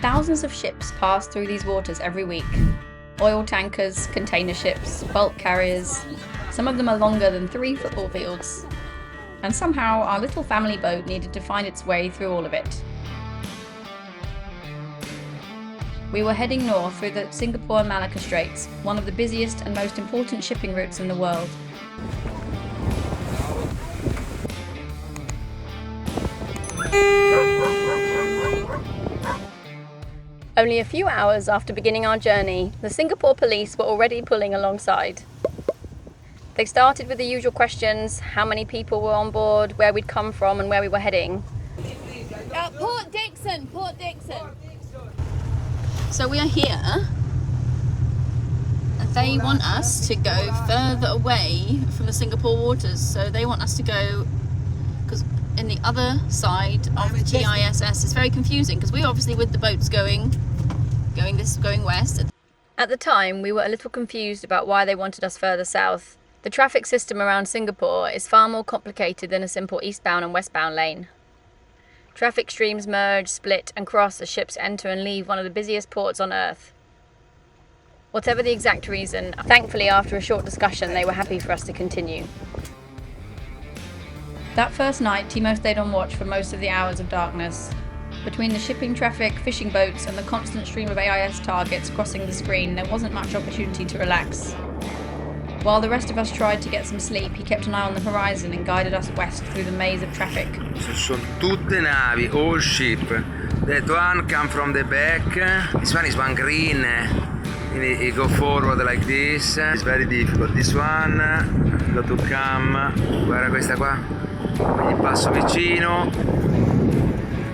Thousands of ships pass through these waters every week. Oil tankers, container ships, bulk carriers. Some of them are longer than 3 football fields. And somehow our little family boat needed to find its way through all of it. We were heading north through the Singapore and Malacca Straits, one of the busiest and most important shipping routes in the world. Only a few hours after beginning our journey, the Singapore police were already pulling alongside. They started with the usual questions: how many people were on board, where we'd come from and where we were heading. Port Dickson, Port Dickson. So we are here, and they want us to go further away from the Singapore waters. So they want us to go, because in the other side of the TISS, it's very confusing because we're obviously with the boats going west. At the time, we were a little confused about why they wanted us further south. The traffic system around Singapore is far more complicated than a simple eastbound and westbound lane. Traffic streams merge, split and cross as ships enter and leave one of the busiest ports on Earth. Whatever the exact reason, thankfully after a short discussion they were happy for us to continue. That first night, Timo stayed on watch for most of the hours of darkness. Between the shipping traffic, fishing boats and the constant stream of AIS targets crossing the screen, there wasn't much opportunity to relax. While the rest of us tried to get some sleep, he kept an eye on the horizon and guided us west through the maze of traffic. Sono tutte navi, all ship. That one come from the back. This one is one green. You go forward like this. It's very difficult. This one got to come. Guarda questa qua. Mi passo vicino.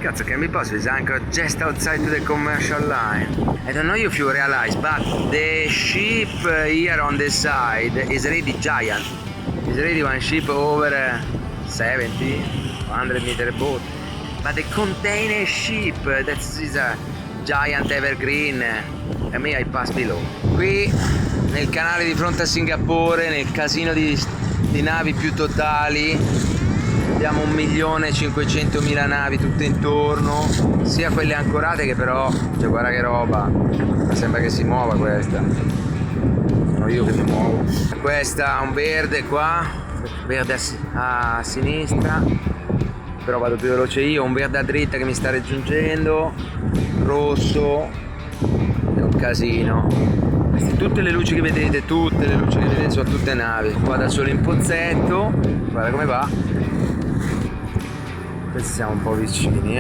Cazzo che mi passo is anchor just outside to the commercial line. I don't know if you realize, but the ship here on the side is really giant. It's really one ship over 70, 100 meter boat. But the container ship, that is a giant evergreen. And me I pass below. Qui nel canale di fronte a Singapore, nel casino di navi più totali, abbiamo 1.500.000 navi tutte intorno, sia quelle ancorate che però, cioè guarda che roba, sembra che si muova questa, sono io che mi muovo. Questa ha un verde qua, verde a sinistra, però vado più veloce io, un verde a dritta che mi sta raggiungendo, rosso, è un casino. Tutte le luci che vedete sono tutte navi. Qua da solo in pozzetto, guarda come va. Questi siamo un po' vicini,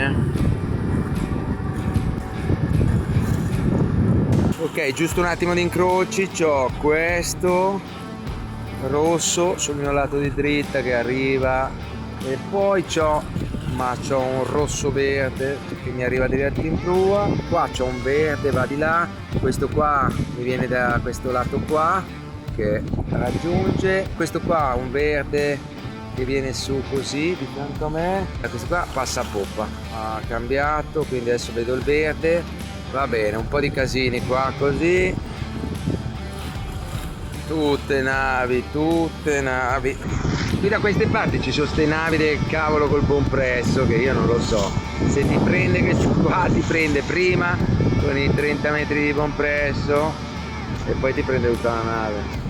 Ok, giusto un attimo di incroci, c'ho questo rosso sul mio lato di dritta che arriva e poi c'ho un rosso verde che mi arriva diretto in prua, qua c'ho un verde, va di là, questo qua mi viene da questo lato qua che raggiunge, questo qua un verde che viene su così di fianco a me, questo qua passa a poppa, ha cambiato, quindi adesso vedo il verde, va bene, un po' di casini qua così, tutte navi, qui da queste parti ci sono ste navi del cavolo col bompresso che io non lo so, se ti prende questo qua ti prende prima con i 30 metri di bompresso e poi ti prende tutta la nave.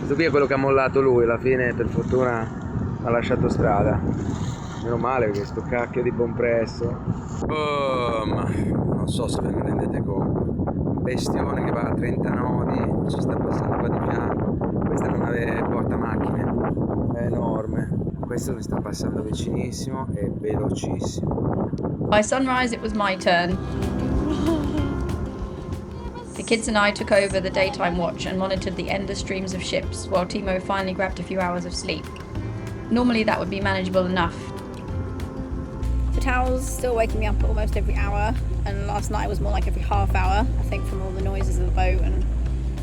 Questo qui è quello che ha mollato lui, alla fine per fortuna ha lasciato strada, meno male che sto cacchio di bompresso. Non so se ve ne rendete conto, bestione che va a 30 nodi, ci sta passando qua di fianco, questa è una nave porta macchine, è enorme, questo mi sta passando vicinissimo e velocissimo. By sunrise it was my turn. The kids and I took over the daytime watch and monitored the endless streams of ships while Timo finally grabbed a few hours of sleep. Normally that would be manageable enough. The towel's still waking me up almost every hour, and last night was more like every half hour, I think, from all the noises of the boat and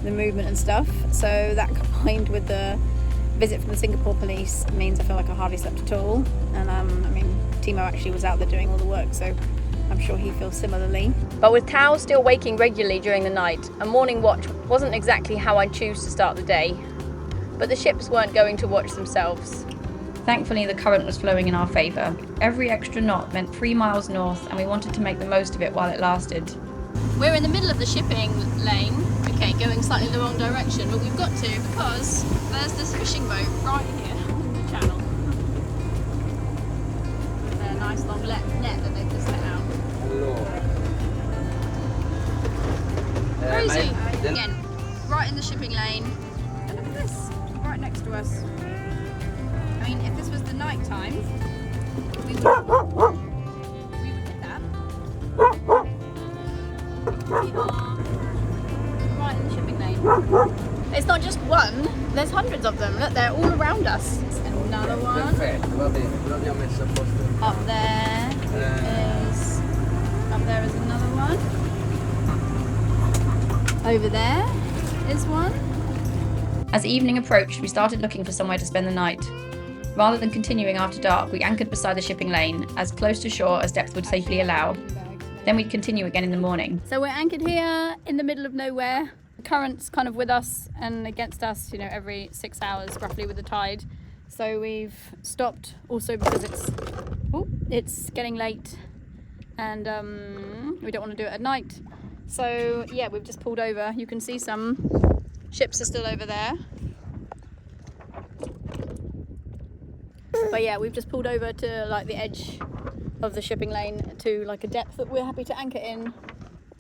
the movement and stuff. So that combined with the visit from the Singapore police means I feel like I hardly slept at all. And Timo actually was out there doing all the work, so I'm sure he feels similarly. But with Tao still waking regularly during the night, a morning watch wasn't exactly how I'd choose to start the day. But the ships weren't going to watch themselves. Thankfully, the current was flowing in our favour. Every extra knot meant 3 miles north, and we wanted to make the most of it while it lasted. We're in the middle of the shipping lane, okay, going slightly the wrong direction, but we've got to because there's this fishing boat right here in the channel. With their nice long net that they've just let out. Where is he? Again, right in the shipping lane. And look at this, right next to us. I mean, if this was the night time, we would hit that. We are right in the shipping lane. It's not just one, there's hundreds of them. Look, they're all around us. Another one. Up there is another one. Over there is one. As evening approached, we started looking for somewhere to spend the night. Rather than continuing after dark, we anchored beside the shipping lane, as close to shore as depth would safely allow. Then we'd continue again in the morning. So we're anchored here in the middle of nowhere. The current's kind of with us and against us, you know, every 6 hours roughly with the tide. So we've stopped also because it's getting late and we don't want to do it at night. So yeah, we've just pulled over. You can see some ships are still over there. But yeah, we've just pulled over to like the edge of the shipping lane to like a depth that we're happy to anchor in.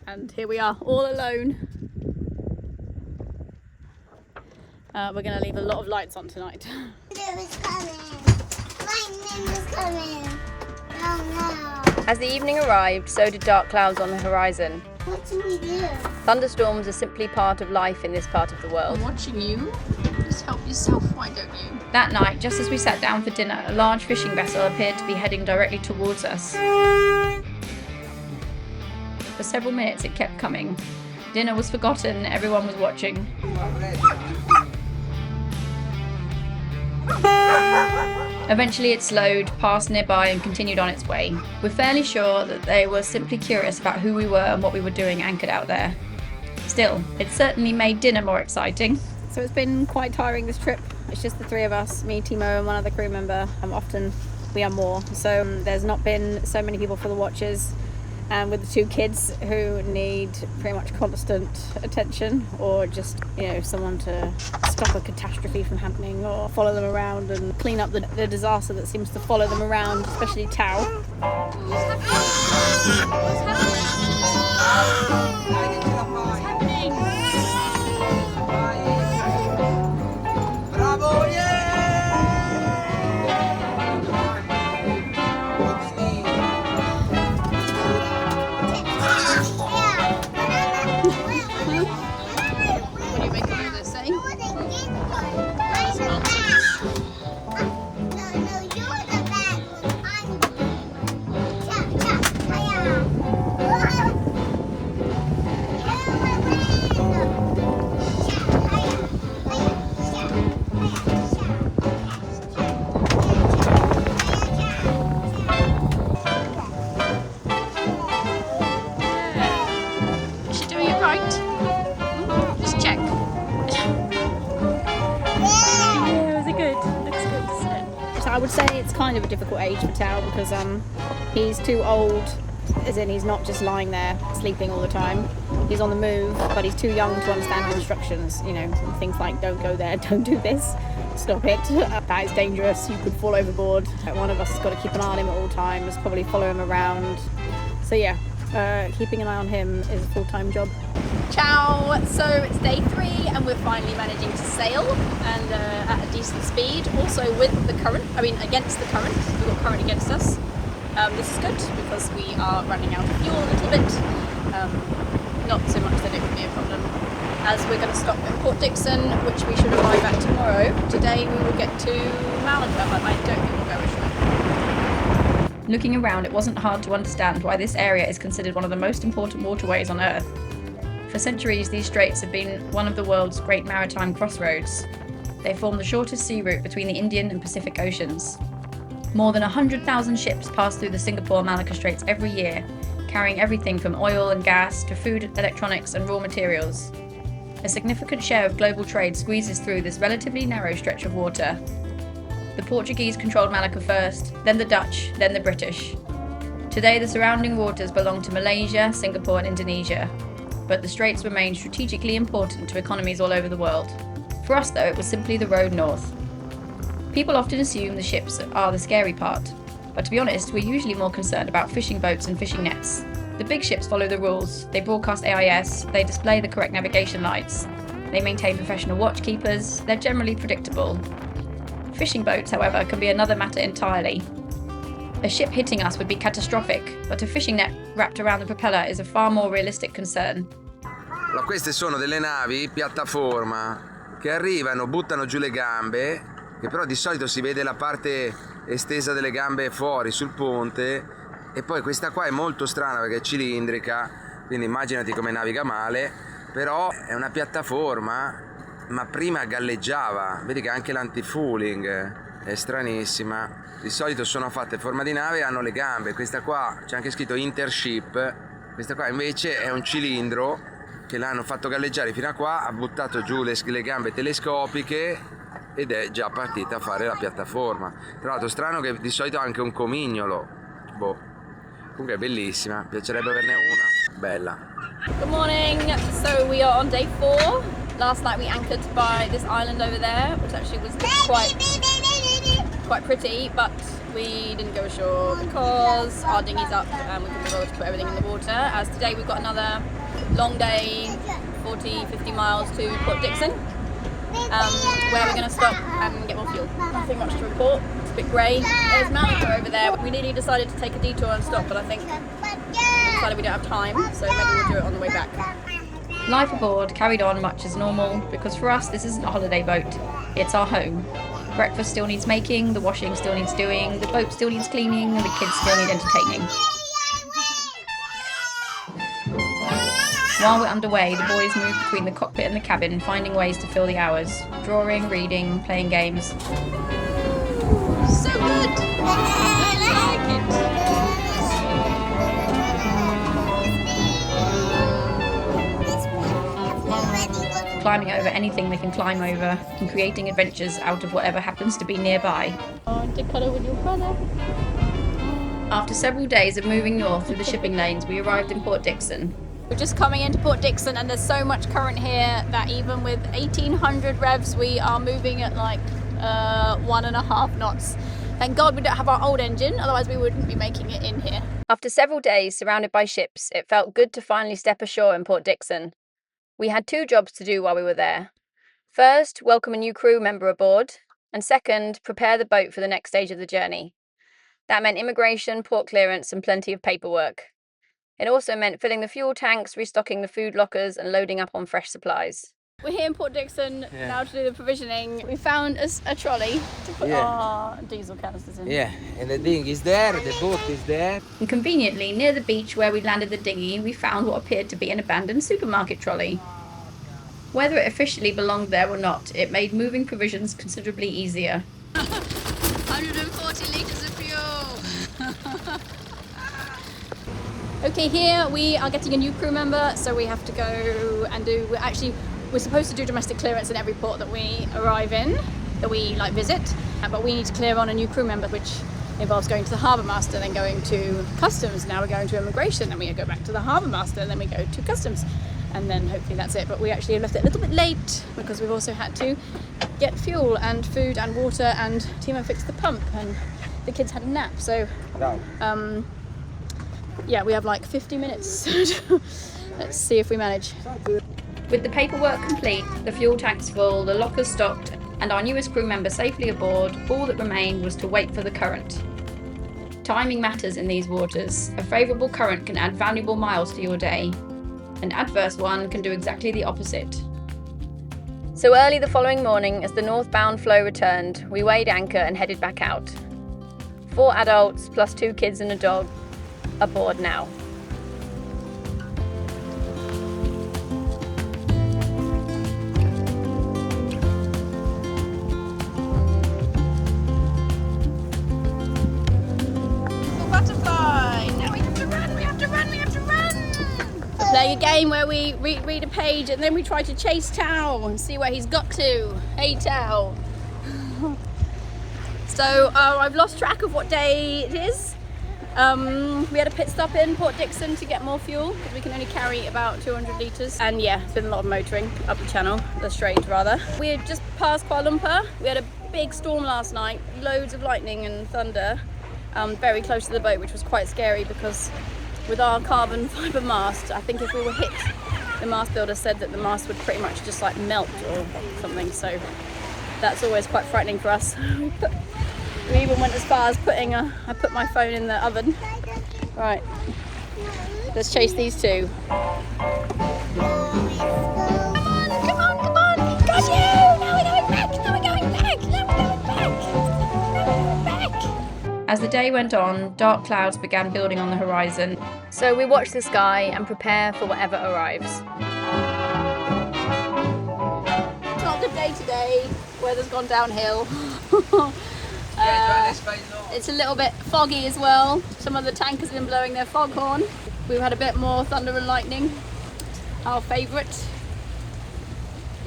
And here we are, all alone. We're going to leave a lot of lights on tonight. It's coming. Lightning is coming. Oh no. As the evening arrived, so did dark clouds on the horizon. What do we do? Thunderstorms are simply part of life in this part of the world. I'm watching you. Just help yourself, why don't you? That night, just as we sat down for dinner, a large fishing vessel appeared to be heading directly towards us. For several minutes it kept coming. Dinner was forgotten, everyone was watching. Eventually it slowed, passed nearby and continued on its way. We're fairly sure that they were simply curious about who we were and what we were doing anchored out there. Still, it certainly made dinner more exciting. So it's been quite tiring this trip. It's just the three of us, me, Timo and one other crew member. Often we are more. So there's not been so many people for the watches. And with the two kids who need pretty much constant attention or just, you know, someone to stop a catastrophe from happening or follow them around and clean up the disaster that seems to follow them around, especially Tao. What's happening? Bravo, yeah! What do you make of all this, eh? Is she doing it right? Just check. Yeah, was it good? Looks good, doesn't it? So I would say it's kind of a difficult age for Tao because he's too old, as in he's not just lying there sleeping all the time. He's on the move, but he's too young to understand the instructions, you know, things like don't go there, don't do this, stop it, that is dangerous, you could fall overboard. One of us has got to keep an eye on him at all times, probably follow him around. So yeah, keeping an eye on him is a full-time job. Ciao! So it's day 3 and we're finally managing to sail and at a decent speed. Also with the current, against the current. We've got current against us. This is good because we are running out of fuel a little bit. Not so much that it would be a problem. As we're going to stop at Port Dickson, which we should arrive at tomorrow. Today we will get to Malacca, but I don't think we'll go ashore. Looking around, it wasn't hard to understand why this area is considered one of the most important waterways on Earth. For centuries, these straits have been one of the world's great maritime crossroads. They form the shortest sea route between the Indian and Pacific Oceans. More than 100,000 ships pass through the Singapore Malacca Straits every year, carrying everything from oil and gas to food, electronics and raw materials. A significant share of global trade squeezes through this relatively narrow stretch of water. The Portuguese controlled Malacca first, then the Dutch, then the British. Today the surrounding waters belong to Malaysia, Singapore and Indonesia, but the Straits remain strategically important to economies all over the world. For us though, it was simply the road north. People often assume the ships are the scary part, but to be honest, we're usually more concerned about fishing boats and fishing nets. The big ships follow the rules, they broadcast AIS, they display the correct navigation lights, they maintain professional watchkeepers, they're generally predictable. Fishing boats, however, can be another matter entirely. A ship hitting us would be catastrophic, but a fishing net wrapped around the propeller is a far more realistic concern. Allora, queste sono delle navi piattaforma che arrivano, buttano giù le gambe, che però di solito si vede la parte estesa delle gambe fuori sul ponte, e poi questa qua è molto strana perché è cilindrica, quindi immaginati come naviga male, però è una piattaforma, ma prima galleggiava, vedi che anche l'anti-fouling è stranissima. Di solito sono fatte a forma di nave e hanno le gambe, questa qua c'è anche scritto Intership, questa qua invece è un cilindro che l'hanno fatto galleggiare fino a qua, ha buttato giù le gambe telescopiche ed è già partita a fare la piattaforma. Tra l'altro strano che di solito ha anche un comignolo, boh, comunque è bellissima, piacerebbe averne una, bella. Good morning. So we are on day 4. Last night we anchored by this island over there, which actually was quite pretty, but we didn't go ashore because our dinghy's up and we couldn't be able to put everything in the water. As today we've got another long day, 40-50 miles to Port Dickson, where we're going to stop and get more fuel. Nothing much to report. It's a bit grey. There's Malacca over there. We nearly decided to take a detour and stop, but I think we decided we don't have time, so maybe we'll do it on the way back. Life aboard carried on much as normal, because for us this isn't a holiday boat, it's our home. Breakfast still needs making, the washing still needs doing, the boat still needs cleaning, and the kids still need entertaining. While we're underway, the boys move between the cockpit and the cabin, finding ways to fill the hours. Drawing, reading, playing games. So good! I like it! Climbing over anything they can climb over, and creating adventures out of whatever happens to be nearby. To cuddle with your brother. After several days of moving north through the shipping lanes, we arrived in Port Dickson. We're just coming into Port Dickson and there's so much current here that even with 1800 revs we are moving at like 1.5 knots. Thank God we don't have our old engine, otherwise we wouldn't be making it in here. After several days surrounded by ships, it felt good to finally step ashore in Port Dickson. We had 2 jobs to do while we were there. First, welcome a new crew member aboard, and second, prepare the boat for the next stage of the journey. That meant immigration, port clearance, and plenty of paperwork. It also meant filling the fuel tanks, restocking the food lockers, and loading up on fresh supplies. We're here in Port Dickson now to do the provisioning. We found a trolley to put our diesel canisters in. Yeah, and the dinghy is there, the boat is there. And conveniently, near the beach where we landed the dinghy, we found what appeared to be an abandoned supermarket trolley. Whether it officially belonged there or not, it made moving provisions considerably easier. 140 litres of fuel! Okay, here we are getting a new crew member, so we have to go and we're supposed to do domestic clearance in every port that we arrive in, that we visit, but we need to clear on a new crew member, which involves going to the harbour master, then going to customs. Now we're going to immigration, then we go back to the harbour master, and then we go to customs, and then hopefully that's it. But we actually left it a little bit late because we've also had to get fuel and food and water, and Timo fixed the pump and the kids had a nap, so yeah, we have like 50 minutes. Let's see if we manage. With the paperwork complete, the fuel tanks full, the lockers stocked, and our newest crew member safely aboard, all that remained was to wait for the current. Timing matters in these waters. A favourable current can add valuable miles to your day. An adverse one can do exactly the opposite. So early the following morning, as the northbound flow returned, we weighed anchor and headed back out. 4 adults plus 2 kids and a dog aboard now. Play a game where we read a page and then we try to chase Tao and see where he's got to. Hey Tao. It's So I've lost track of what day it is. We had a pit stop in Port Dickson to get more fuel because we can only carry about 200 litres. And yeah, it's been a lot of motoring up the channel, the Strait rather. We had just passed Kuala Lumpur. We had a big storm last night, loads of lightning and thunder, very close to the boat, which was quite scary because with our carbon fibre mast, I think if we were hit, the mast builder said that the mast would pretty much just like melt or something. So that's always quite frightening for us. We even went as far as I put my phone in the oven. Right, let's chase these two. Come on, got you! Now we're going back, As the day went on, dark clouds began building on the horizon. So we watch the sky and prepare for whatever arrives. It's not a good day today, weather's gone downhill. It's a little bit foggy as well. Some of the tankers have been blowing their foghorn. We've had a bit more thunder and lightning, our favourite.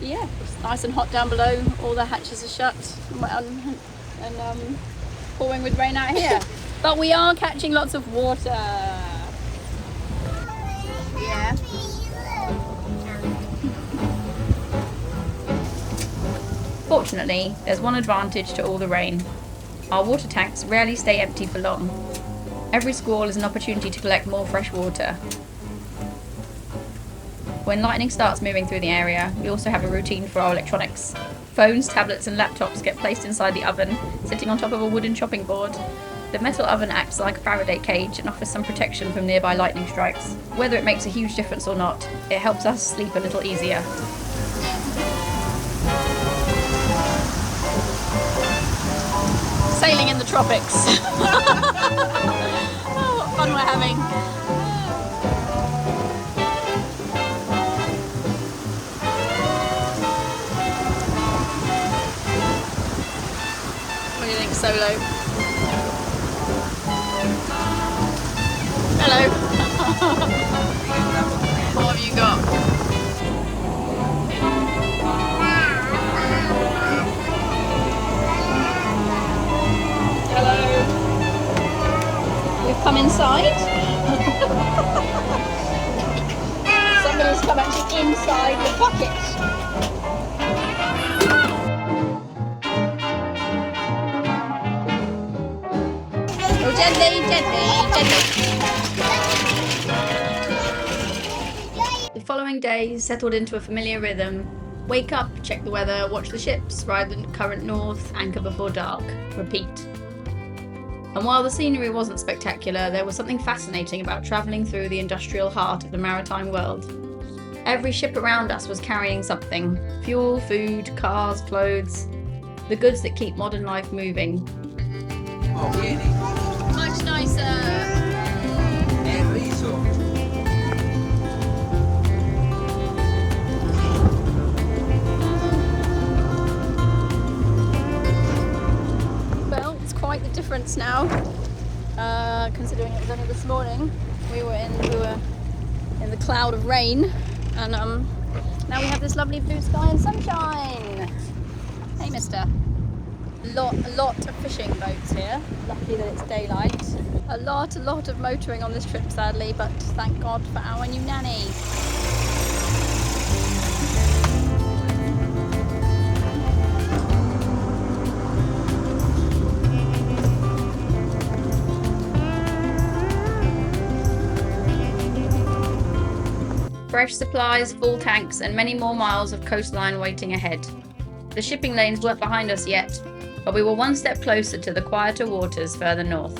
Yeah, it's nice and hot down below. All the hatches are shut and pouring with rain out here. But we are catching lots of water. Yeah. Fortunately, there's one advantage to all the rain. Our water tanks rarely stay empty for long. Every squall is an opportunity to collect more fresh water. When lightning starts moving through the area, we also have a routine for our electronics. Phones, tablets and laptops get placed inside the oven, sitting on top of a wooden chopping board. The metal oven acts like a Faraday cage and offers some protection from nearby lightning strikes. Whether it makes a huge difference or not, it helps us sleep a little easier. Sailing in the tropics. Oh, what fun we're having. What do you think, Solo? Hello. What have you got? Come inside. Somebody's come actually inside the bucket. Oh, gently. The following day settled into a familiar rhythm. Wake up, check the weather, watch the ships, ride the current north, anchor before dark. Repeat. And while the scenery wasn't spectacular, there was something fascinating about travelling through the industrial heart of the maritime world. Every ship around us was carrying something: fuel, food, cars, clothes, the goods that keep modern life moving. Much nicer! Quite the difference now, considering it was only this morning. We were in the cloud of rain, and now we have this lovely blue sky and sunshine. Hey, mister. A lot of fishing boats here. Lucky that it's daylight. A lot of motoring on this trip, sadly, but thank God for our new nanny. Fresh supplies, full tanks, and many more miles of coastline waiting ahead. The shipping lanes weren't behind us yet, but we were one step closer to the quieter waters further north.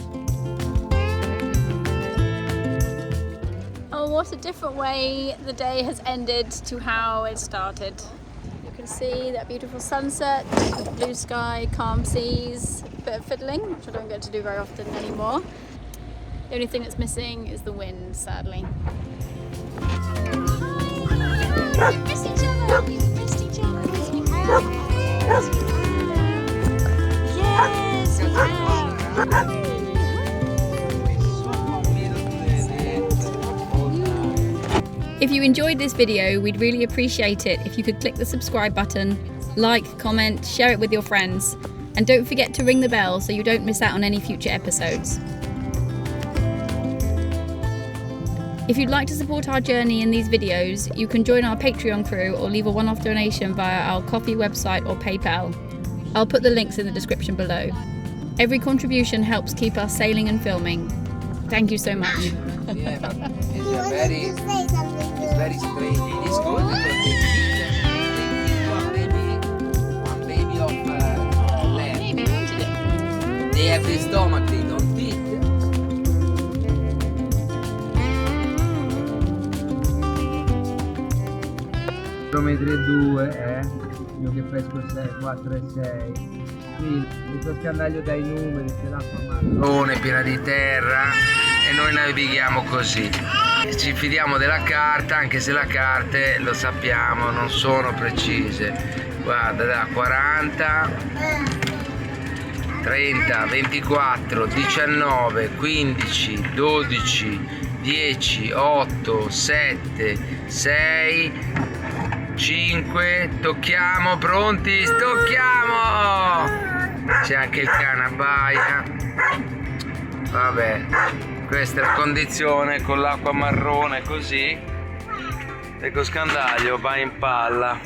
Oh, what a different way the day has ended to how it started. You can see that beautiful sunset, the blue sky, calm seas, a bit of fiddling, which I don't get to do very often anymore. The only thing that's missing is the wind, sadly. We missed each other! We missed each other! Yes, we have! If you enjoyed this video, we'd really appreciate it if you could click the subscribe button, like, comment, share it with your friends, And don't forget to ring the bell so you don't miss out on any future episodes. If you'd like to support our journey in these videos, you can join our Patreon crew or leave a one-off donation via our Ko-fi website or PayPal. I'll put the links in the description below. Every contribution helps keep us sailing and filming. Thank you so much. Yeah, but He it's wanted very, to say something it's very strange. It's good because they keep one baby of land. Maybe you wanted it. They have the stomach, they don't eat. Metri e 2, io che pesco 4 e 6. Qui questo scandaglio dai numeri, c'è l'acqua marrone piena di terra e noi navighiamo così. Ci fidiamo della carta, anche se le carte, lo sappiamo, non sono precise. Guarda, da 40, 30, 24, 19, 15, 12, 10, 8, 7, 6, 5, tocchiamo, pronti, tocchiamo! C'è anche il cane abbaia. Vabbè, questa è la condizione con l'acqua marrone così. Ecco, scandaglio va in palla.